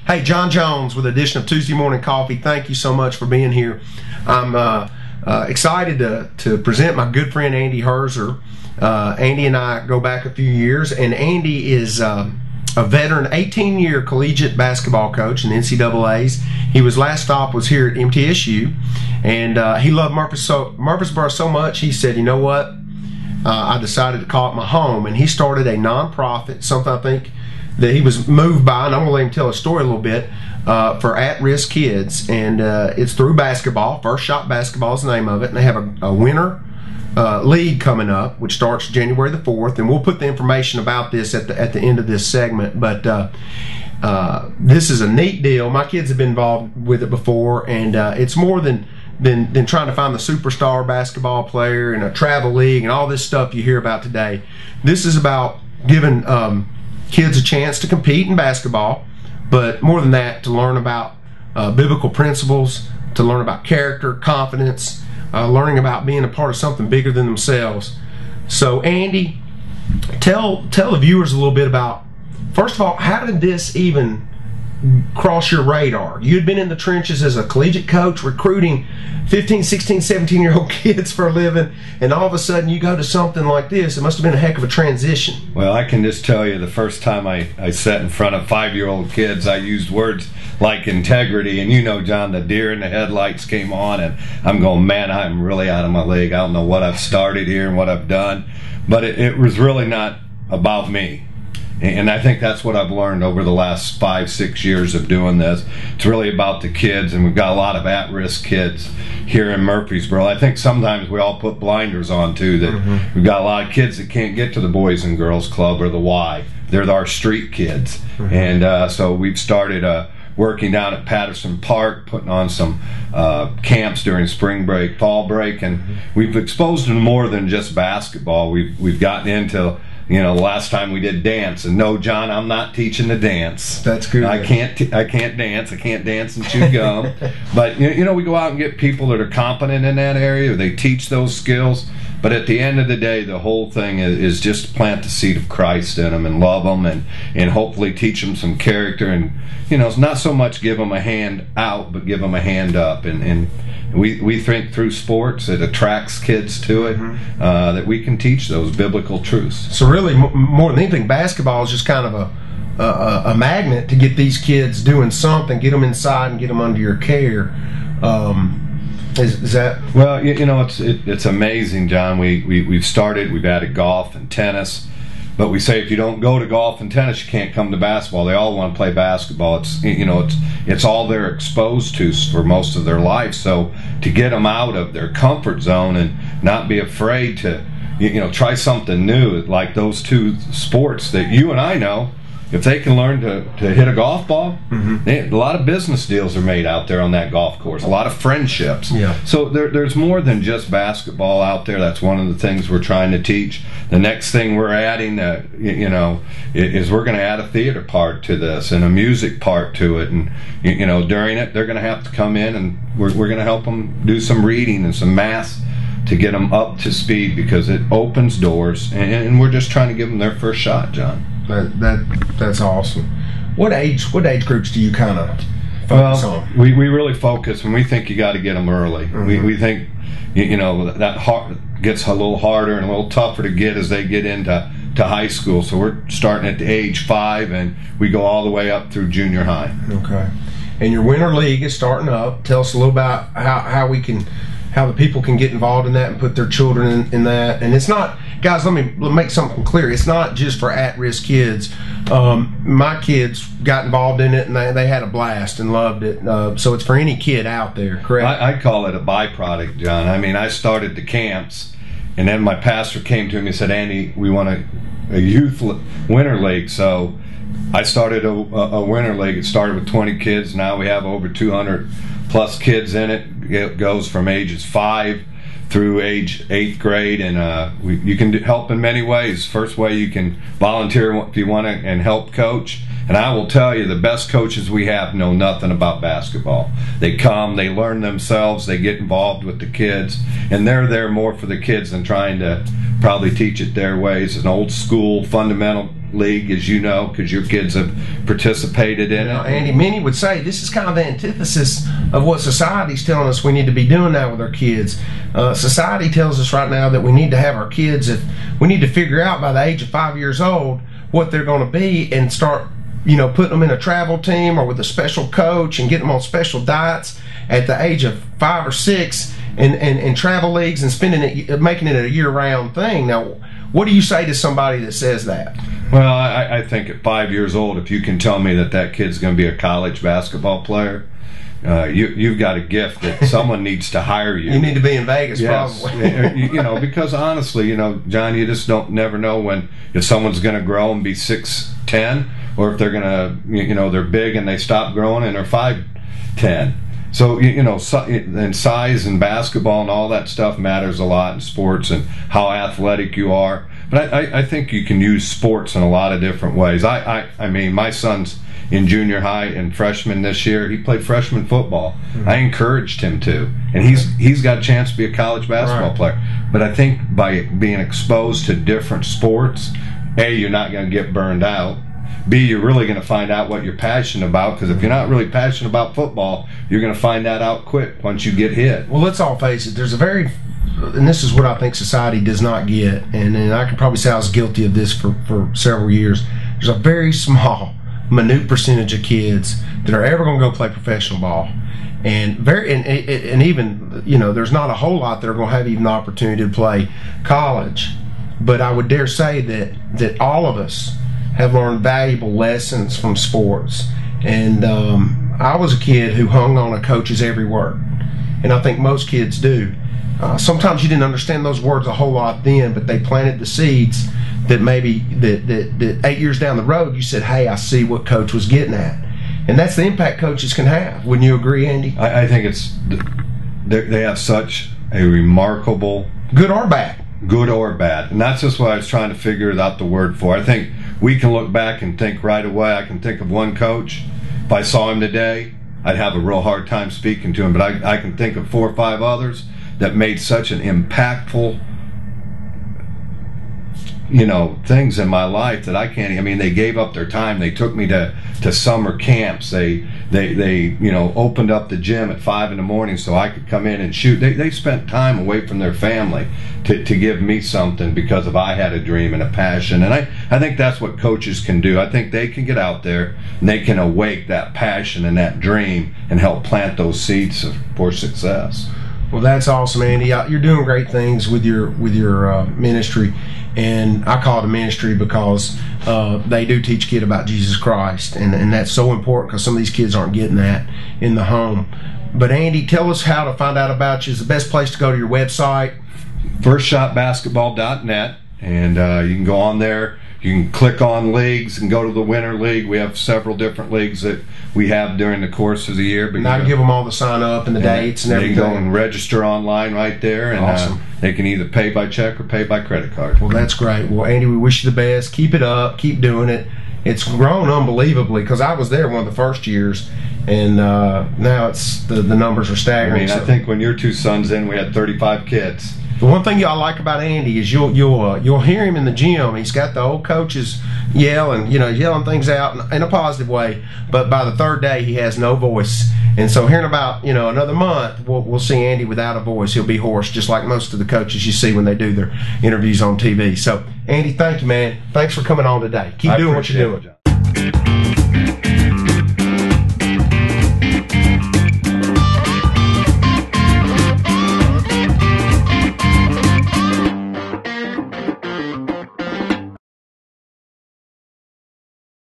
Hey, John Jones with an edition of Tuesday Morning Coffee. Thank you so much for being here. I'm excited to present my good friend Andy Herzer. Andy and I go back a few years, and Andy is a veteran 18-year collegiate basketball coach in the NCAAs. His last stop was here at MTSU, and he loved Murfreesboro so much, he said, you know what, I decided to call it my home, and he started a nonprofit, something I think that he was moved by, and I'm going to let him tell a story a little bit, for at-risk kids, and it's through basketball. First Shot Basketball is the name of it, and they have a winter league coming up, which starts January the 4th, and we'll put the information about this at the end of this segment. But this is a neat deal. My kids have been involved with it before, and it's more than trying to find the superstar basketball player and a travel league and all this stuff you hear about today. This is about giving kids a chance to compete in basketball, but more than that, to learn about biblical principles, to learn about character, confidence, learning about being a part of something bigger than themselves. So Andy, tell the viewers a little bit about, first of all, how did this even cross your radar? You had been in the trenches as a collegiate coach recruiting 15, 16, 17-year-old kids for a living, and all of a sudden you go to something like this. It must have been a heck of a transition. Well, I can just tell you, the first time I sat in front of 5-year-old kids, I used words like integrity, and you know, John, the deer in the headlights came on, and I'm going, man, I'm really out of my league. I don't know what I've started here and what I've done, but it was really not about me. And I think that's what I've learned over the last 5-6 years of doing this. It's really about the kids, and we've got a lot of at-risk kids here in Murfreesboro. I think sometimes we all put blinders on, too, that we've got a lot of kids that can't get to the Boys and Girls Club or the Y. They're our street kids. And so we've started working down at Patterson Park, putting on some camps during spring break, fall break, and we've exposed them to more than just basketball. We've gotten into, you know, the last time we did dance, and no, John, I'm not teaching the dance. That's good. I can't dance. I can't dance and chew gum. But you know, we go out and get people that are competent in that area. They teach those skills. But at the end of the day, the whole thing is just plant the seed of Christ in them and love them, and hopefully teach them some character. And you know, it's not so much give them a hand out, but give them a hand up. And we think through sports, it attracts kids to it, that we can teach those biblical truths. So really, more than anything, basketball is just kind of a magnet to get these kids doing something, get them inside and get them under your care. Is that? Well, you know, it's amazing, John. We've started, we've added golf and tennis, but we say if you don't go to golf and tennis, you can't come to basketball. They all want to play basketball. It's all they're exposed to for most of their life. So to get them out of their comfort zone and not be afraid to, you know, try something new, like those two sports that you and I know. If they can learn to hit a golf ball, a lot of business deals are made out there on that golf course, a lot of friendships. Yeah. So there's more than just basketball out there. That's one of the things we're trying to teach. The next thing we're adding, is we're going to add a theater part to this and a music part to it. And, you know, during it, they're going to have to come in, and we're going to help them do some reading and some math to get them up to speed, because it opens doors, and we're just trying to give them their first shot, John. That's awesome. What age groups do you kind of focus on? We really focus when we think you got to get them early. We think, you know, that gets a little harder and a little tougher to get as they get into high school. So we're starting at the age 5, and we go all the way up through junior high. Okay. And your winter league is starting up. Tell us a little about how the people can get involved in that and put their children in that. And it's not, guys, let me make something clear. It's not just for at-risk kids. My kids got involved in it, and they had a blast and loved it. So it's for any kid out there, correct? I call it a byproduct, John. I mean, I started the camps, and then my pastor came to me and said, Andy, we want a youth winter league. So I started a winter league. It started with 20 kids. Now we have over 200 plus kids in it. It goes from ages 5 through age 8th grade, and you can help in many ways. First way, you can volunteer if you want to and help coach. And I will tell you, the best coaches we have know nothing about basketball. They come, they learn themselves, they get involved with the kids, and they're there more for the kids than trying to probably teach it their ways. An old school fundamental league, as you know, because your kids have participated in it. Andy, many would say this is kind of the antithesis of what society's telling us we need to be doing now with our kids. Society tells us right now that we need to have our kids, we need to figure out by the age of 5 years old what they're going to be and start, putting them in a travel team or with a special coach and getting them on special diets at the age of 5 or 6 and travel leagues and making it a year-round thing. Now, what do you say to somebody that says that? Well, I think at 5 years old, if you can tell me that kid's going to be a college basketball player, you've got a gift that someone needs to hire you. You need to be in Vegas, yes. probably. Because honestly, John, you just never know if someone's going to grow and be 6'10", or if they're going to, they're big and they stop growing and they're 5'10". So, and size and basketball and all that stuff matters a lot in sports and how athletic you are. But I think you can use sports in a lot of different ways. I mean, my son's in junior high and freshman this year. He played freshman football. Mm-hmm. I encouraged him to. And he's got a chance to be a college basketball player. But I think by being exposed to different sports, A, you're not going to get burned out. B, you're really going to find out what you're passionate about, because if you're not really passionate about football, you're going to find that out quick once you get hit. Well, let's all face it, and this is what I think society does not get, and I can probably say I was guilty of this for several years. There's a very small, minute percentage of kids that are ever going to go play professional ball. And even, there's not a whole lot that are going to have even the opportunity to play college. But I would dare say that all of us have learned valuable lessons from sports. And I was a kid who hung on a coach's every word, and I think most kids do. Sometimes you didn't understand those words a whole lot then, but they planted the seeds that maybe that 8 years down the road you said, hey, I see what coach was getting at. And that's the impact coaches can have. Wouldn't you agree, Andy? I think they have such a remarkable... Good or bad. Good or bad. And that's just what I was trying to figure out the word for. I think we can look back and think right away. I can think of one coach. If I saw him today, I'd have a real hard time speaking to him. But I can think of 4 or 5 others that made such an impactful, things in my life that I can't. I mean, they gave up their time. They took me to summer camps. They opened up the gym at 5 a.m. so I could come in and shoot. They spent time away from their family to give me something because I had a dream and a passion. And I think that's what coaches can do. I think they can get out there and they can awake that passion and that dream and help plant those seeds for success. Well, that's awesome, Andy. You're doing great things with your ministry, and I call it a ministry because they do teach kids about Jesus Christ, and that's so important because some of these kids aren't getting that in the home. But Andy, tell us how to find out about you. Is the best place to go to your website? firstshotbasketball.net, and you can go on there. You can click on leagues and go to the Winter League. We have several different leagues that we have during the course of the year. And I give them all the sign up and the dates and everything. They can go and register online right there, and awesome. They can either pay by check or pay by credit card. Well, that's great. Well, Andy, we wish you the best. Keep it up. Keep doing it. It's grown unbelievably because I was there one of the first years, and now it's the numbers are staggering. I think when your 2 sons in, we had 35 kids. The one thing y'all like about Andy is you'll hear him in the gym. He's got the old coaches yelling things out in a positive way. But by the 3rd day, he has no voice. And so here in about another month, we'll see Andy without a voice. He'll be hoarse, just like most of the coaches you see when they do their interviews on TV. So Andy, thank you, man. Thanks for coming on today. Keep doing what you're doing.